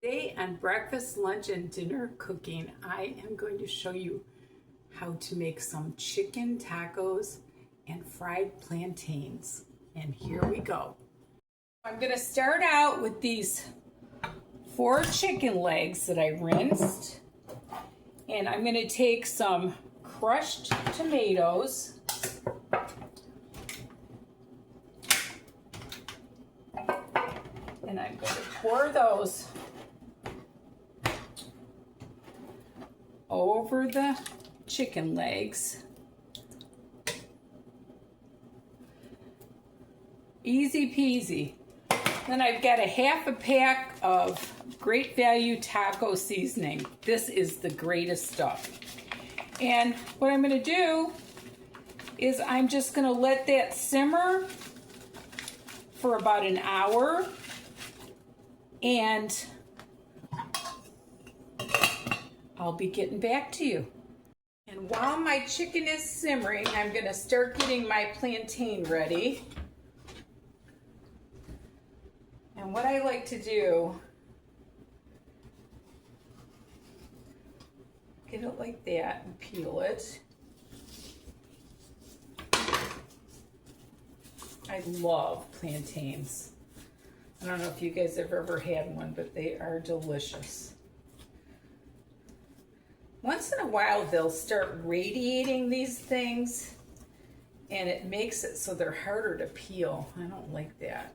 Today on breakfast, lunch, and dinner cooking, I am going to show you how to make some chicken tacos and fried plantains. And here we go. I'm going to start out with these 4 chicken legs that I rinsed. And I'm going to take some crushed tomatoes. And I'm going to pour those over the chicken legs. Easy peasy. Then I've got a half a pack of Great Value taco seasoning. This is the greatest stuff. And what I'm going to do is I'm just going to let that simmer for about an hour. And I'll be getting back to you. And while my chicken is simmering, I'm going to start getting my plantain ready. And what I like to do, get it like that and peel it. I love plantains. I don't know if you guys have ever had one, but they are delicious. Once in a while, they'll start radiating these things, and it makes it so they're harder to peel. I don't like that.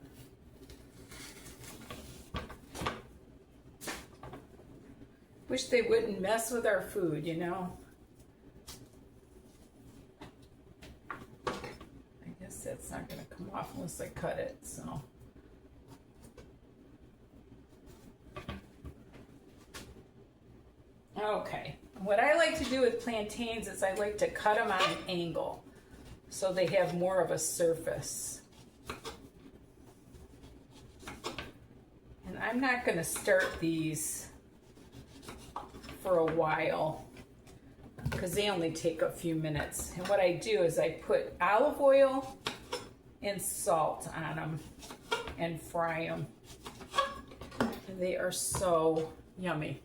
Wish they wouldn't mess with our food, you know? I guess that's not going to come off unless I cut it, so. Okay, what I like to do with plantains is I like to cut them on an angle so they have more of a surface. And I'm not going to start these for a while because they only take a few minutes. And what I do is I put olive oil and salt on them and fry them. And they are so yummy.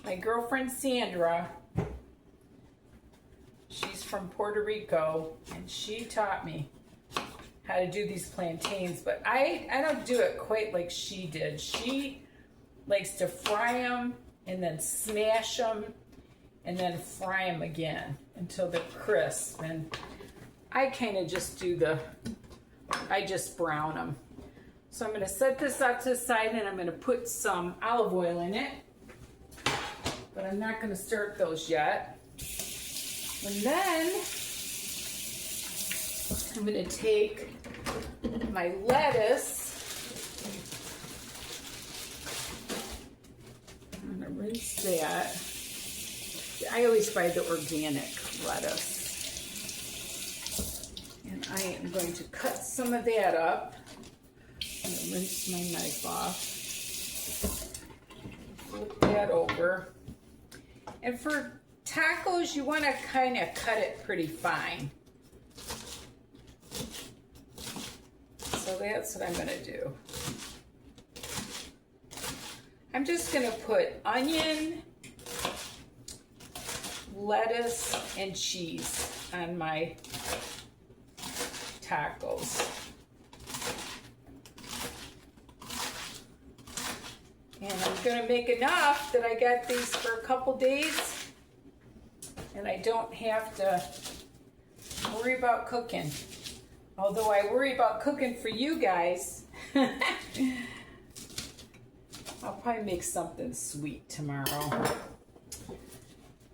My girlfriend Sandra, she's from Puerto Rico, and she taught me how to do these plantains, but I don't do it quite like she did. She likes to fry them and then smash them and then fry them again until they're crisp. And I kind of just I just brown them. So I'm going to set this out to the side, and I'm going to put some olive oil in it. But I'm not going to start those yet. And then I'm going to take my lettuce. I'm going to rinse that. I always buy the organic lettuce. And I am going to cut some of that up. I'm going to rinse my knife off. Flip that over. And for tacos, you want to kind of cut it pretty fine. So that's what I'm going to do. I'm just going to put onion, lettuce, and cheese on my tacos. And I'm going to make enough that I got these for a couple days, and I don't have to worry about cooking. Although I worry about cooking for you guys. I'll probably make something sweet tomorrow.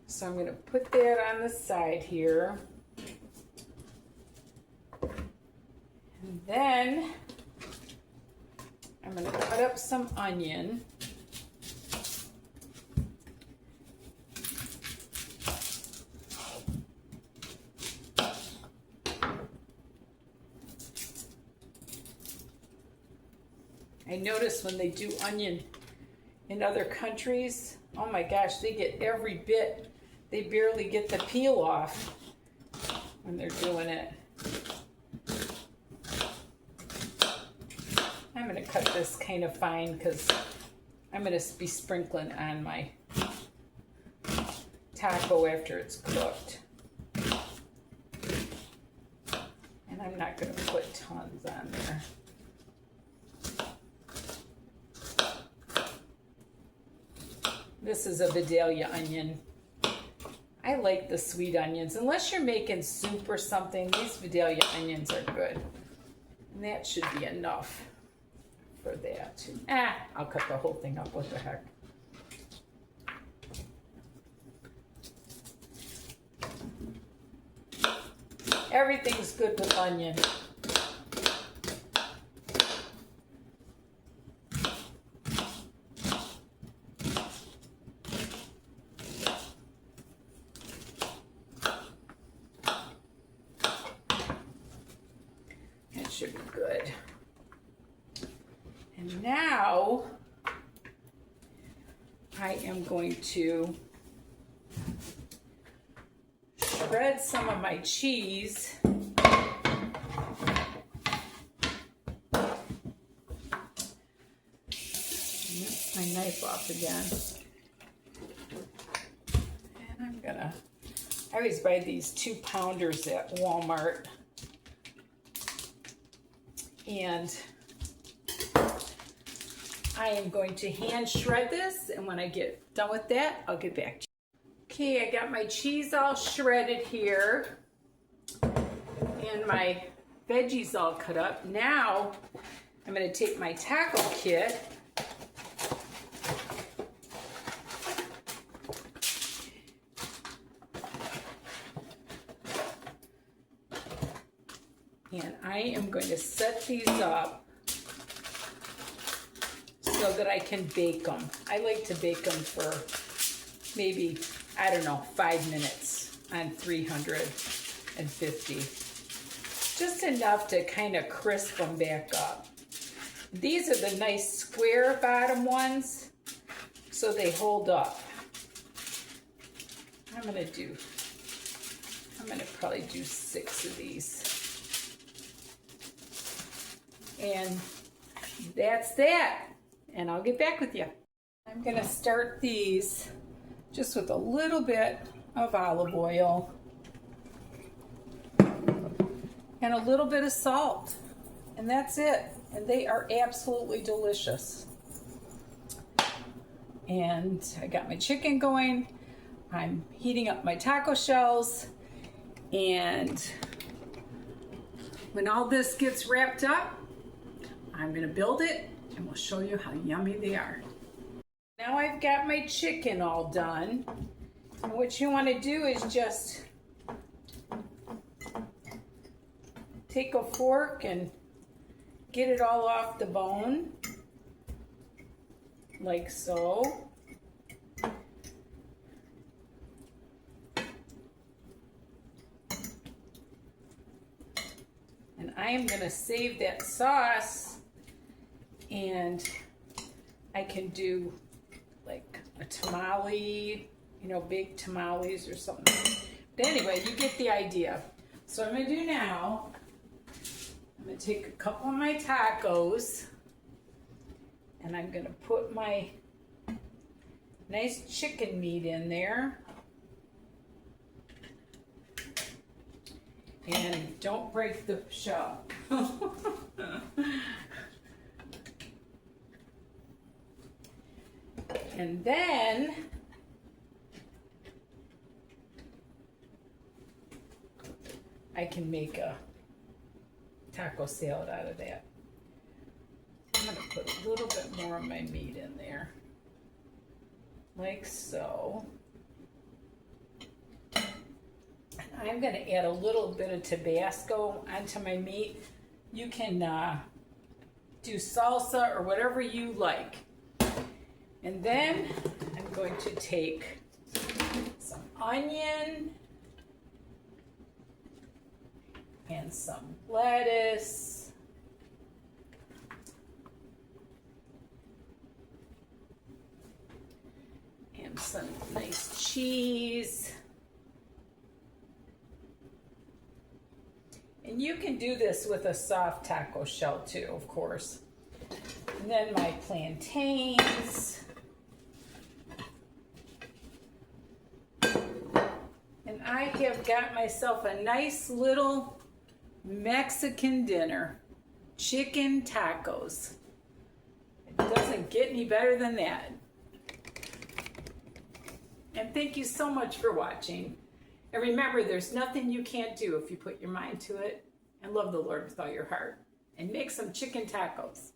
So I'm going to put that on the side here. And then I'm going to cut up some onion. I notice when they do onion in other countries, oh my gosh, they get every bit. They barely get the peel off when they're doing it. I'm going to cut this kind of fine because I'm going to be sprinkling on my taco after it's cooked. And I'm not going to put tons on there. This is a Vidalia onion. I like the sweet onions. Unless you're making soup or something, these Vidalia onions are good. And that should be enough for that. I'll cut the whole thing up. What the heck. Everything's good with onion. Should be good. And now I am going to shred some of my cheese. Mix my knife off again. And I always buy these 2-pounders at Walmart. And I am going to hand shred this, and when I get done with that, I'll get back to you. Okay, I got my cheese all shredded here, and my veggies all cut up. Now, I'm going to take my taco kit, and I am going to set these up so that I can bake them. I like to bake them for maybe, I don't know, 5 minutes on 350. Just enough to kind of crisp them back up. These are the nice square bottom ones, so they hold up. I'm gonna probably do 6 of these. And that's that. And I'll get back with you. I'm gonna start these just with a little bit of olive oil and a little bit of salt. And that's it. And they are absolutely delicious. And I got my chicken going. I'm heating up my taco shells. And when all this gets wrapped up, I'm gonna build it and we'll show you how yummy they are. Now I've got my chicken all done. And what you wanna do is just take a fork and get it all off the bone, like so. And I am gonna save that sauce, and I can do like a tamale, you know, big tamales or something. But anyway, you get the idea. So what I'm gonna do now, I'm gonna take a couple of my tacos and I'm gonna put my nice chicken meat in there. And don't break the shell. And then I can make a taco salad out of that. I'm going to put a little bit more of my meat in there, like so. And I'm going to add a little bit of Tabasco onto my meat. You can do salsa or whatever you like. And then I'm going to take some onion and some lettuce and some nice cheese. And you can do this with a soft taco shell too, of course. And then my plantains. And I have got myself a nice little Mexican dinner. Chicken tacos. It doesn't get any better than that. And thank you so much for watching. And remember, there's nothing you can't do if you put your mind to it and love the Lord with all your heart. And make some chicken tacos.